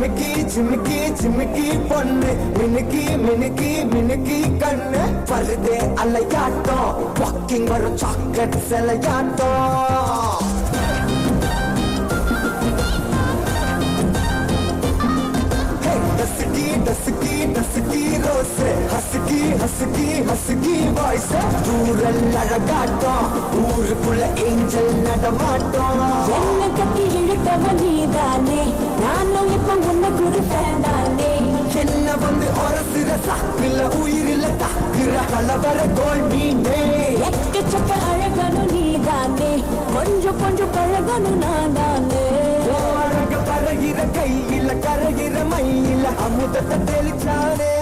ஜிமிக்கி ஜிமிக்கி ஜிமிக்கி பொண்ணு மினுக்கி மினுக்கி மினுக்கி கண்ணு வருதே அலையாட்டம் வாக்கிங் வரும் சாக்லேட் சிலையாட்டம் dusky dusky dusky rose husky husky husky voice ஊரல் அழகாட்டம் ஊருக்குள்ள ஏஞ்சல் நடமாட்டம் என்ன கட்டி இழுத்தவன் நீதானே நானும் இப்ப உன்னை குருப்பேன் தானே என்ன வந்து ஒரசுற சாக்குல உயிரில தாக்குற கலவர கோல் நீனே எக்கச்சக்க அழகனும் நீதானே கொஞ்சம் கொஞ்சம் பழகனும் நான் தானே அழக பறகிற கையில கரைகிற மயில அமுதத்தை தெளிச்சானே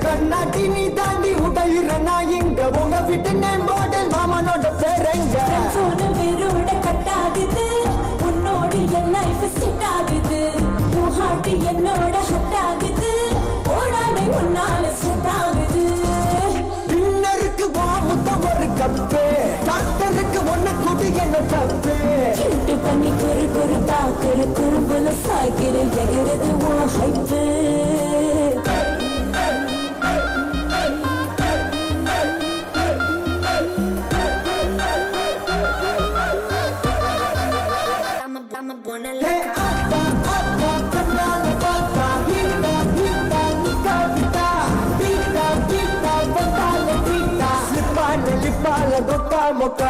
கண்ணாட்டி நீ தாண்டி உடையிறனா எங்க உங்க வீட்டு நேம் மாடல் மாமனோட பேரங்க வேரோட கட்டாகுது உன்னோடு என் லைஃப் செட் ஆகுது உன் ஹார்ட் என்னோட ஹட் ஆகுது ஓடாமை உன்னால செட் ஆகுது டின்னருக்கு வாமுத்த ஒரு கப்பு டாக்டருக்கு ஒண்ணு குடி என்ன தப்பு கிட்டு பண்ணி குறு குறு பாக்குற குறும்புல சாய்க்கிற எகிறது உன் ஹைப்பு Moka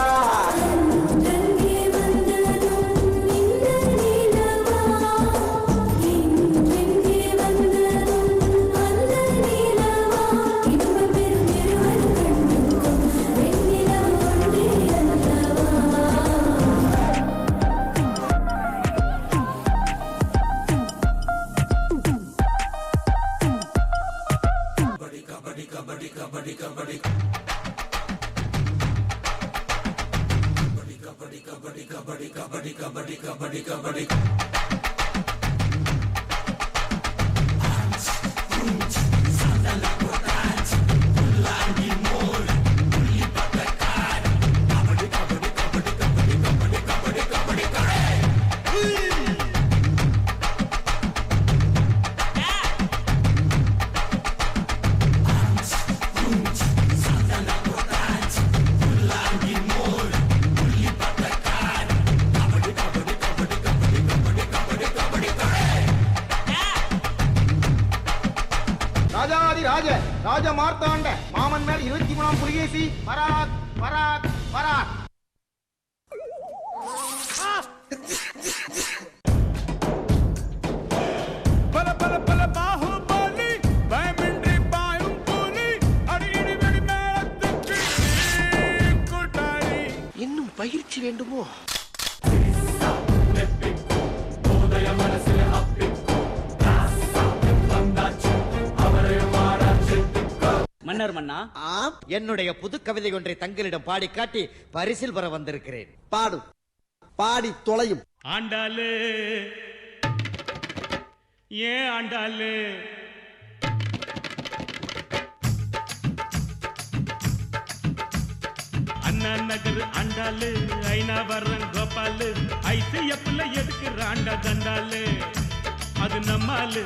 ராஜ மார்த்தாண்ட மாமன் மேல் 23ஆம் புலிகேசி பராக் பராக் பராக் பல பல பல பாஹுபலி பயமின்றி பாயும் புலி அடியடி வெடி மேளத்துக்கு கூட்டாளி இன்னும் பயிற்சி வேண்டுமோ மன்னர் மன்னா, என்னுடைய புது கவிதை ஒன்றை தங்களிடம் பாடி காட்டி பரிசில் பெற வந்திருக்கிறேன். பாடு, பாடி தொலையும். ஆண்டாளு ஏன் ஆண்டாளு அண்ணா நகர் ஆண்டாளு ஐநாவரம் கோபாலு ஐசிஎஃப்ல எதுக்கு ஆண்டா தண்டாளு அது நம்மாலு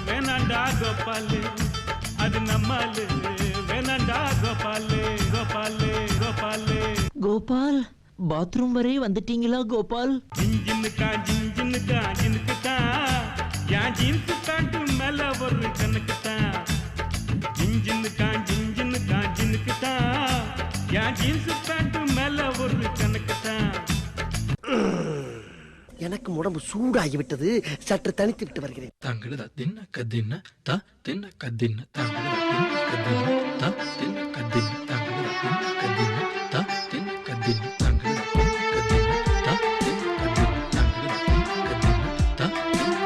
வேணாண்டா கோபாலு அது நம்மாலு வேணாண்டா கோபாலு கோபாலு கோபாலு கோபால் பாத்ரூம் வரை வந்துட்டீங்களா கோபால்? ஜின்ஜின்னுக்கா ஜின்ஜின்னுக்கா ஜினுக்கு தான் என் ஜீன்ஸு பேண்ட்டு மேல ஒரு கண்ணுக்கு தான் ஜின்ஜின்னுக்கா ஜின்ஜின்னுக்கா ஜில்லுக்கு தான் என் ஜீன்ஸ் பேண்ட் மேல ஒரு கணக்கு தான். எனக்கு உடம்பு சூடாகி விட்டது, சற்று தனித்து விட்டு வருகிறேன். தங்கடதா தின்ன கதின்ன தா தின்ன கதின்ன தங்கடதா தின்ன கதின்ன தா தின்ன கதின்ன தங்கடதா தின்ன கதின்ன தா தின்ன கதின்ன தங்கடதா தின்ன கதின்ன தா தின்ன கதின்ன தங்கடதா தின்ன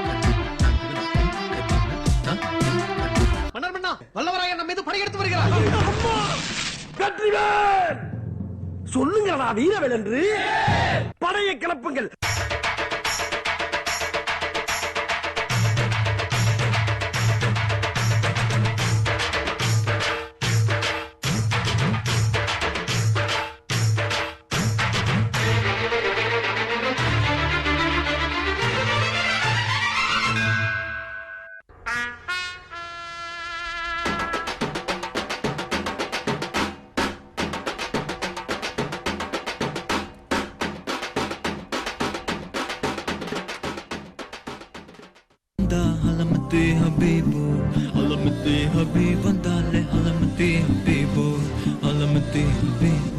கதின்ன தா தின்ன கதின்ன தங்கடதா தின்ன கதின்ன தா தின்ன கதின்ன. மன்னர் மன்னா, வல்லவராயன் நம்ம மீது படையெடுத்து வருகிறார். வெற்றிவேல் சொல்லுங்களா வீரவேல் என்று படையை கிளப்புங்கள். علامتي حبيبو علامتي حبيب وندالي علامتي حبيبو علامتي حبيبو.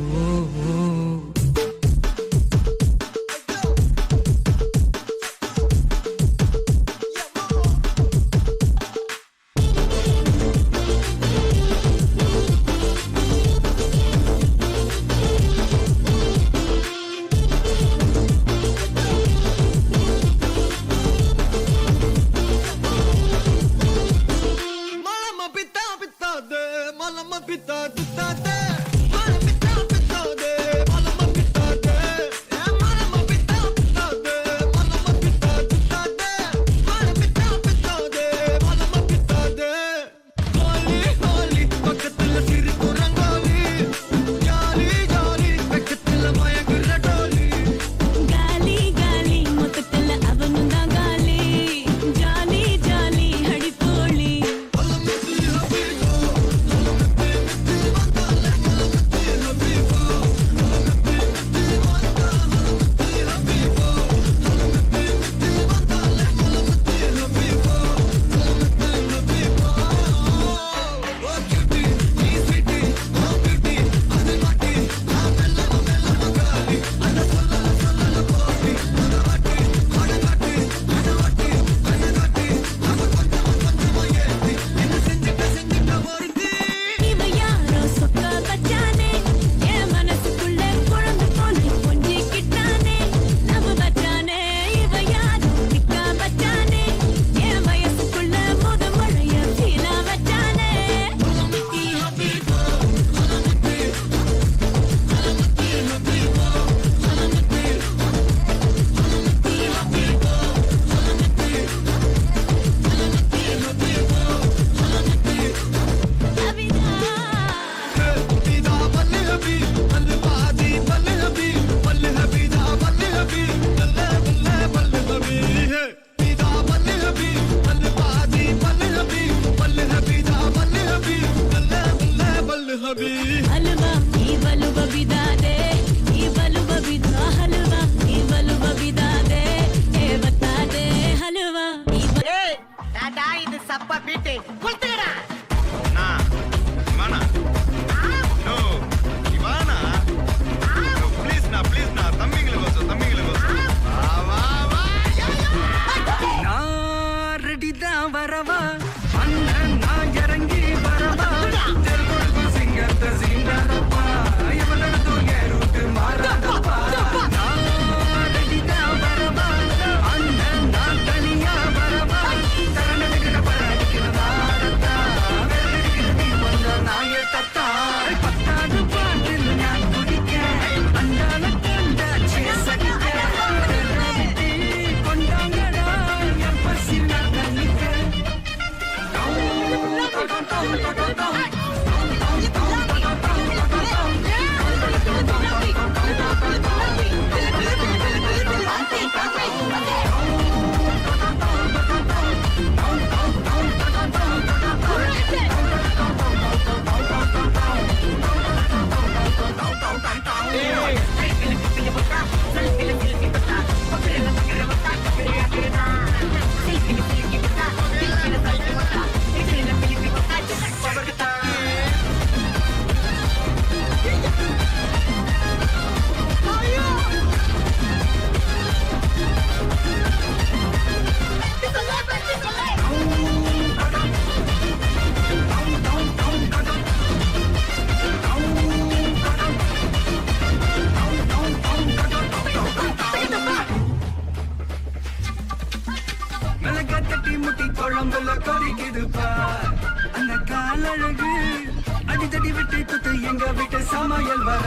சமையல் வர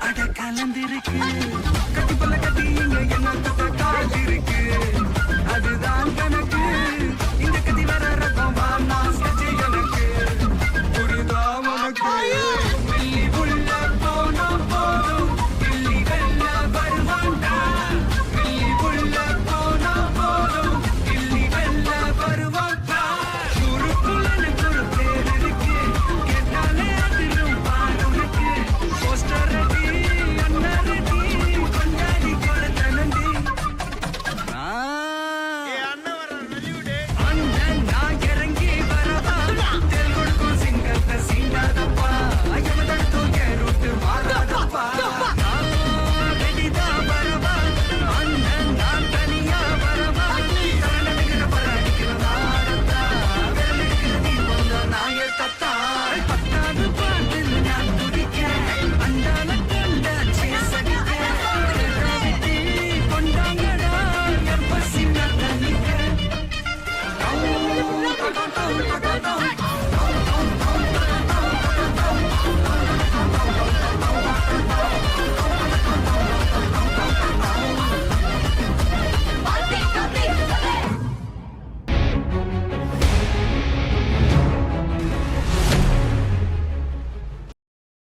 அட கலந்திருக்கு கட்டி பல்ல கட்டி